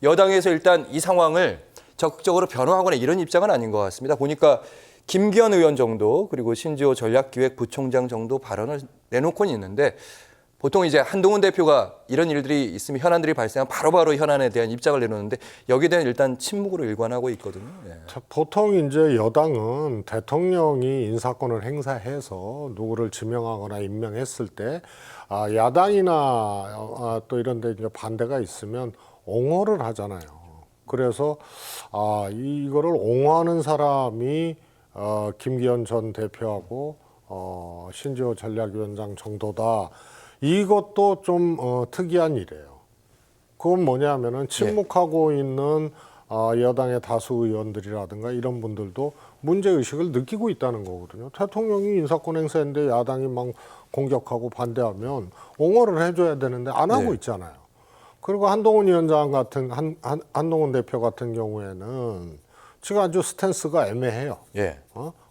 여당에서 일단 이 상황을 적극적으로 변호하거나 이런 입장은 아닌 것 같습니다. 보니까 김기현 의원 정도 그리고 신지호 전략기획부총장 정도 발언을 내놓고는 있는데 보통 이제 한동훈 대표가 이런 일들이 있으면 현안들이 발생하면 바로바로 현안에 대한 입장을 내놓는데 여기에 대한 일단 침묵으로 일관하고 있거든요. 예. 보통 이제 여당은 대통령이 인사권을 행사해서 누구를 지명하거나 임명했을 때 야당이나 또 이런 데 이제 반대가 있으면 옹호를 하잖아요. 그래서 이거를 옹호하는 사람이 김기현 전 대표하고 신지호 전략위원장 정도다. 이것도 좀 특이한 일이에요. 그건 뭐냐면은 침묵하고 있는 여당의 다수 의원들이라든가 이런 분들도 문제의식을 느끼고 있다는 거거든요. 대통령이 인사권 행사했는데 야당이 막 공격하고 반대하면 옹호를 해줘야 되는데 안 하고 있잖아요. 그리고 한동훈 위원장 같은 한동훈 대표 같은 경우에는 지금 아주 스탠스가 애매해요. 예.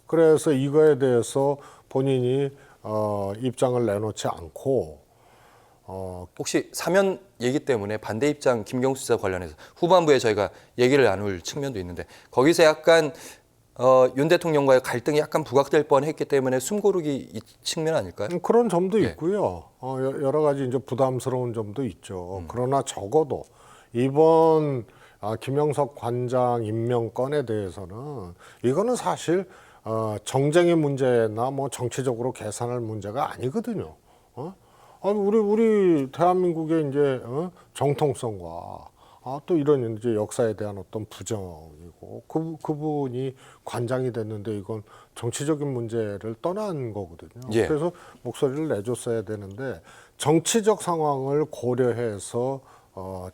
그래서 이거에 대해서 본인이 입장을 내놓지 않고 혹시 사면 얘기 때문에 반대 입장 김경수 지사 관련해서 후반부에 저희가 얘기를 나눌 측면도 있는데 거기서 약간 윤 대통령과의 갈등이 약간 부각될 뻔했기 때문에 숨고르기 이 측면 아닐까요? 그런 점도 있고요. 여러 가지 이제 부담스러운 점도 있죠. 그러나 적어도 이번 김영석 관장 임명 건에 대해서는 이거는 사실 정쟁의 문제나 뭐 정치적으로 계산할 문제가 아니거든요. 우리 대한민국의 이제 정통성과 또 이런 이제 역사에 대한 어떤 부정이고 그분이 관장이 됐는데 이건 정치적인 문제를 떠난 거거든요. 예. 그래서 목소리를 내줬어야 되는데 정치적 상황을 고려해서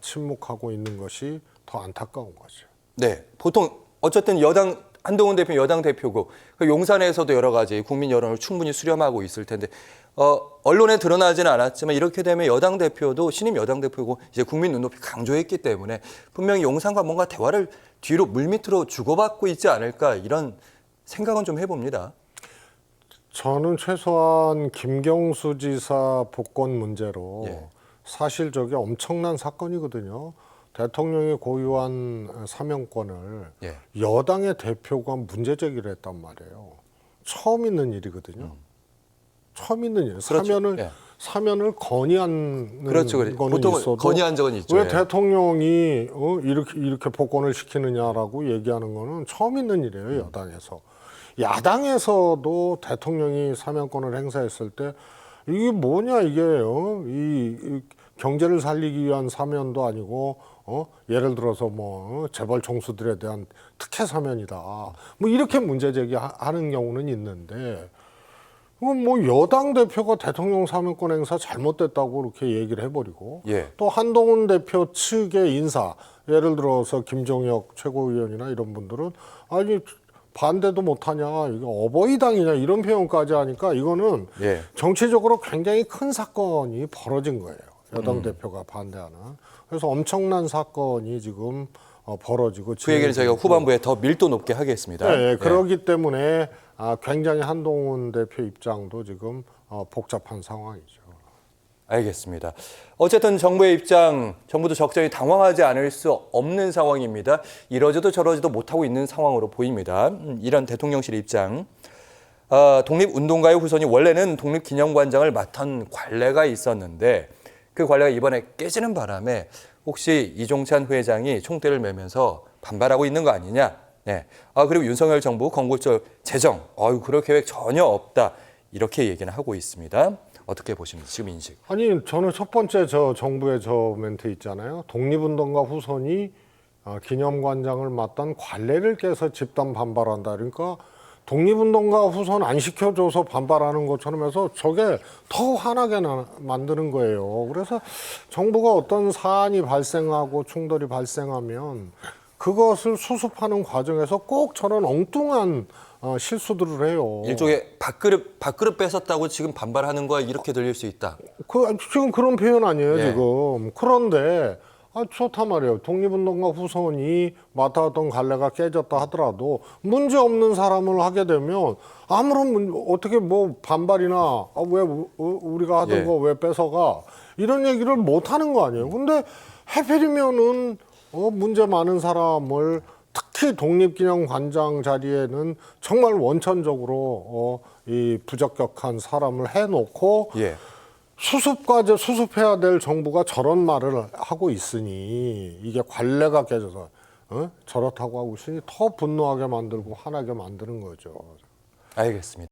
침묵하고 있는 것이 더 안타까운 거죠. 네, 보통 어쨌든 한동훈 대표 여당 대표고 그 용산에서도 여러 가지 국민 여론을 충분히 수렴하고 있을 텐데 언론에 드러나지는 않았지만 이렇게 되면 여당 대표도 신임 여당 대표고 이제 국민 눈높이 강조했기 때문에 분명히 용산과 뭔가 대화를 뒤로 물밑으로 주고받고 있지 않을까 이런 생각은 좀 해봅니다. 저는 최소한 김경수 지사 복권 문제로 사실 저게 엄청난 사건이거든요. 대통령이 고유한 사명권을 여당의 대표가 문제 제기를 했단 말이에요. 처음 있는 일이거든요. 처음 있는 일. 그렇죠. 사면을 건의한 거는 보통 있어도 건의한 적은 있죠. 왜 대통령이 이렇게 복권을 시키느냐라고 얘기하는 거는 처음 있는 일이에요. 여당에서. 야당에서도 대통령이 사면권을 행사했을 때 이게 뭐냐 이게 이 경제를 살리기 위한 사면도 아니고 예를 들어서 뭐 재벌 총수들에 대한 특혜 사면이다. 뭐 이렇게 문제 제기하는 경우는 있는데 뭐 여당 대표가 대통령 사면권 행사 잘못됐다고 이렇게 얘기를 해버리고 또 한동훈 대표 측의 인사 예를 들어서 김종혁 최고위원이나 이런 분들은 아니 반대도 못하냐 이거 어버이당이냐 이런 표현까지 하니까 이거는 정치적으로 굉장히 큰 사건이 벌어진 거예요. 여당 대표가 반대하는. 그래서 엄청난 사건이 지금 벌어지고 그 얘기를 저희가 후반부에 더 밀도 높게 하겠습니다. 그렇기 때문에 굉장히 한동훈 대표 입장도 지금 복잡한 상황이죠. 알겠습니다. 어쨌든 정부의 입장, 정부도 적절히 당황하지 않을 수 없는 상황입니다. 이러지도 저러지도 못하고 있는 상황으로 보입니다. 이런 대통령실 입장. 독립운동가의 후손이 원래는 독립기념관장을 맡은 관례가 있었는데 그 관례가 이번에 깨지는 바람에 혹시 이종찬 회장이 총대를 메면서 반발하고 있는 거 아니냐. 그리고 윤석열 정부 건국절 재정, 그럴 계획 전혀 없다. 이렇게 얘기는 하고 있습니다. 어떻게 보십니까? 지금 인식. 아니 저는 첫 번째 정부의 멘트 있잖아요. 독립운동가 후손이 기념관장을 맡던 관례를 깨서 집단 반발한다. 그러니까 독립운동가 후손 안 시켜줘서 반발하는 것처럼 해서 저게 더 화나게 만드는 거예요. 그래서 정부가 어떤 사안이 발생하고 충돌이 발생하면 그것을 수습하는 과정에서 꼭 저런 엉뚱한 실수들을 해요. 일종의 밥그릇 뺏었다고 지금 반발하는 거야 이렇게 들릴 수 있다. 지금 그런 표현 아니에요, 지금. 그런데 좋단 말이에요. 독립운동가 후손이 맡아왔던 관례가 깨졌다 하더라도 문제 없는 사람을 하게 되면 아무런 어떻게 뭐 반발이나 왜 우리가 하던 거 왜 뺏어가 이런 얘기를 못 하는 거 아니에요. 근데 하필이면은 문제 많은 사람을 특히 독립기념관장 자리에는 정말 원천적으로 이 부적격한 사람을 해놓고 예. 수습해야 될 정부가 저런 말을 하고 있으니 이게 관례가 깨져서 저렇다고 하고 있으니 더 분노하게 만들고 화나게 만드는 거죠. 알겠습니다.